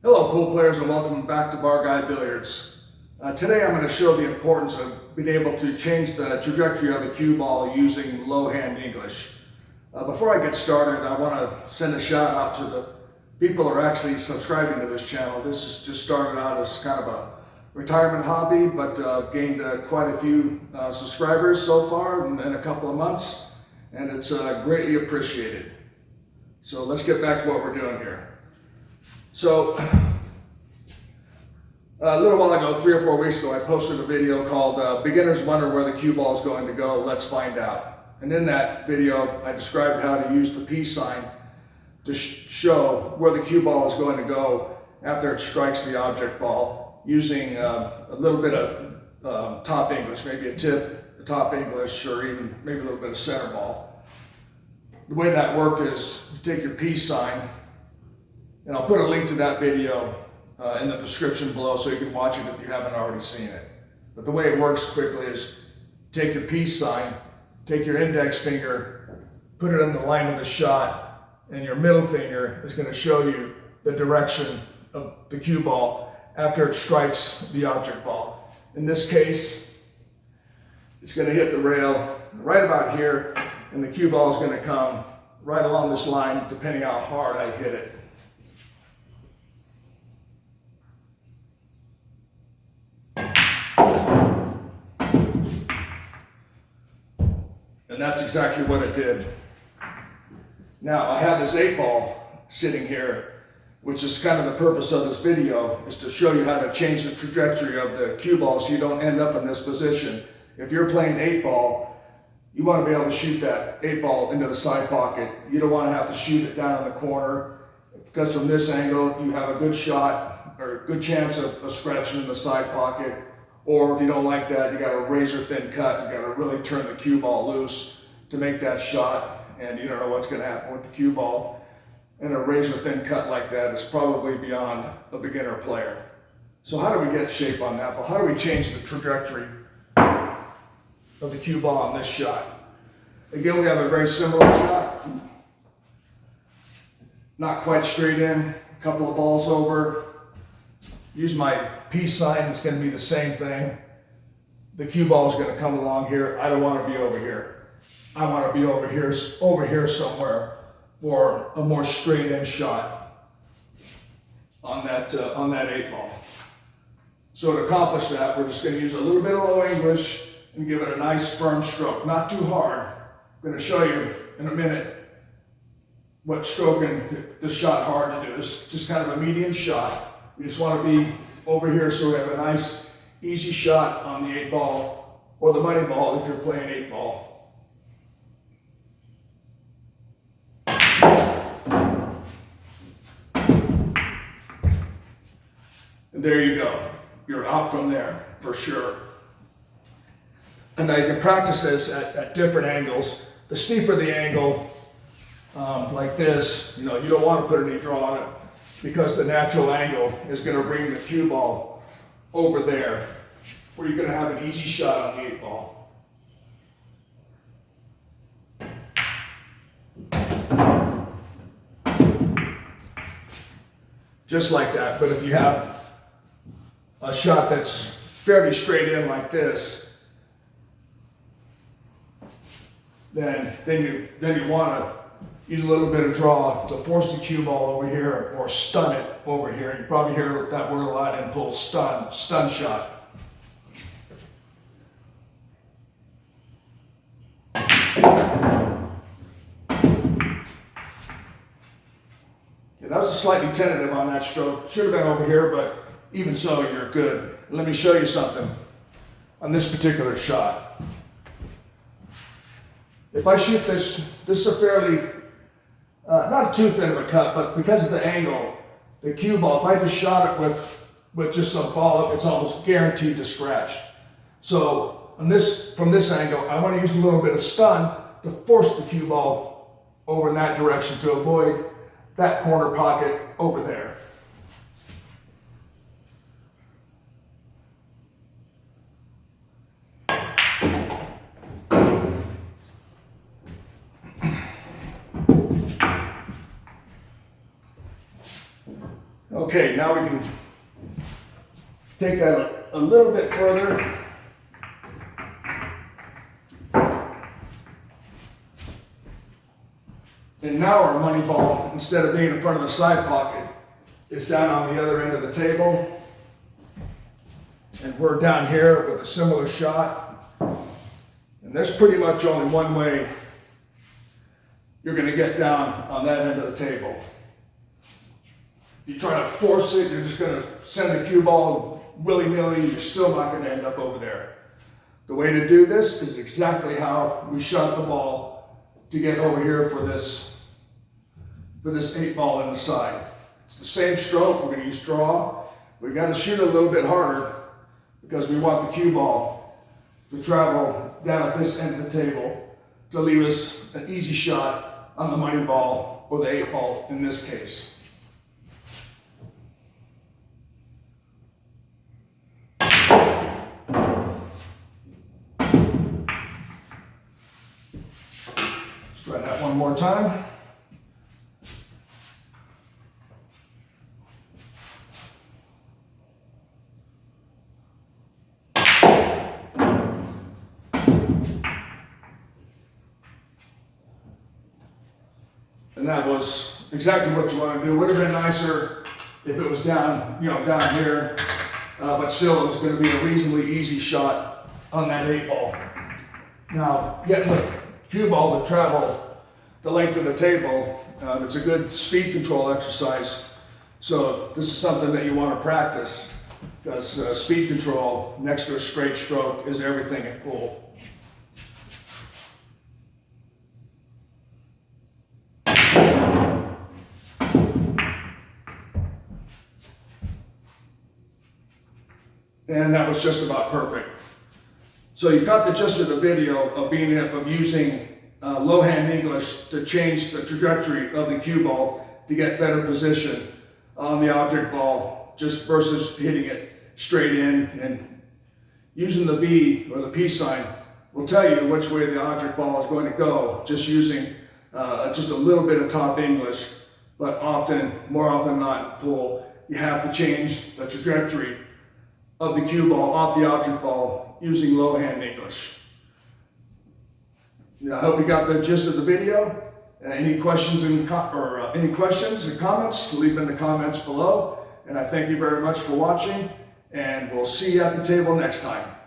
Hello pool players and welcome back to Bar Guy Billiards. Today I'm going to show the importance of being able to change the trajectory of the cue ball using low hand English. Before I get started, I want to send a shout out to the people who are actually subscribing to this channel. This has just started out as kind of a retirement hobby, but gained quite a few subscribers so far in a couple of months, and it's greatly appreciated. So let's get back to what we're doing here. So, a little while ago, 3 or 4 weeks ago, I posted a video called Beginners Wonder Where the Cue Ball is Going to Go, Let's Find Out. And in that video, I described how to use the peace sign to show where the cue ball is going to go after it strikes the object ball, using a little bit of top English, maybe a tip, a top English, or even maybe a little bit of center ball. The way that worked is you take your peace sign, and I'll put a link to that video in the description below so you can watch it if you haven't already seen it. But the way it works quickly is take your peace sign, take your index finger, put it in the line of the shot, and your middle finger is going to show you the direction of the cue ball after it strikes the object ball. In this case, it's going to hit the rail right about here, and the cue ball is going to come right along this line depending how hard I hit it. And that's exactly what it did. Now, I have this 8-ball sitting here, which is kind of the purpose of this video, is to show you how to change the trajectory of the cue ball so you don't end up in this position. If you're playing 8-ball, you want to be able to shoot that 8-ball into the side pocket. You don't want to have to shoot it down in the corner, because from this angle, you have a good shot or a good chance of scratching in the side pocket. Or if you don't like that, you got a razor thin cut. You got to really turn the cue ball loose to make that shot, and you don't know what's going to happen with the cue ball. And a razor thin cut like that is probably beyond a beginner player. So how do we get shape on that ball? How do we change the trajectory of the cue ball on this shot? Again, we have a very similar shot. Not quite straight in, a couple of balls over. Use my peace sign, it's going to be the same thing. The cue ball is going to come along here. I don't want to be over here. I want to be over here somewhere for a more straight in shot on that 8-ball. So to accomplish that, we're just going to use a little bit of low English and give it a nice firm stroke, not too hard. I'm going to show you in a minute what stroking this shot hard to do. It's just kind of a medium shot. We just want to be over here so we have a nice, easy shot on the 8-ball or the money ball if you're playing 8-ball. And there you go. You're out from there for sure. And now you can practice this at different angles. The steeper the angle, like this, you don't want to put any draw on it, because the natural angle is going to bring the cue ball over there, where you're going to have an easy shot on the 8-ball. Just like that. But if you have a shot that's fairly straight in like this, then you want to use a little bit of draw to force the cue ball over here or stun it over here. You probably hear that word a lot in pool, stun shot. Okay, that was slightly tentative on that stroke. Should have been over here, but even so, you're good. Let me show you something on this particular shot. If I shoot this is a fairly not too thin of a cut, but because of the angle, the cue ball, if I just shot it with just some follow-up, it's almost guaranteed to scratch. So from this angle, I want to use a little bit of stun to force the cue ball over in that direction to avoid that corner pocket over there. Okay, now we can take that a little bit further. And now our money ball, instead of being in front of the side pocket, is down on the other end of the table. And we're down here with a similar shot. And there's pretty much only one way you're going to get down on that end of the table. If you try to force it, you're just going to send the cue ball willy-nilly, you're still not going to end up over there. The way to do this is exactly how we shot the ball to get over here for this 8 ball in the side. It's the same stroke. We're going to use draw. We've got to shoot a little bit harder because we want the cue ball to travel down at this end of the table to leave us an easy shot on the money ball or the 8 ball in this case. Let's try that one more time. And that was exactly what you want to do. Would have been nicer if it was down, down here, but still it was going to be a reasonably easy shot on that 8 ball. Now, getting the cue ball to travel the length of the table, it's a good speed control exercise. So this is something that you want to practice because speed control next to a straight stroke is everything in pool. And that was just about perfect. So you got the gist of the video of using low hand English to change the trajectory of the cue ball to get better position on the object ball, just versus hitting it straight in. And using the V or the peace sign will tell you which way the object ball is going to go, just using just a little bit of top English. But more often than not in pool, you have to change the trajectory of the cue ball off the object ball using low hand English. I hope you got the gist of the video. Any questions or comments, leave in the comments below. And I thank you very much for watching, and we'll see you at the table next time.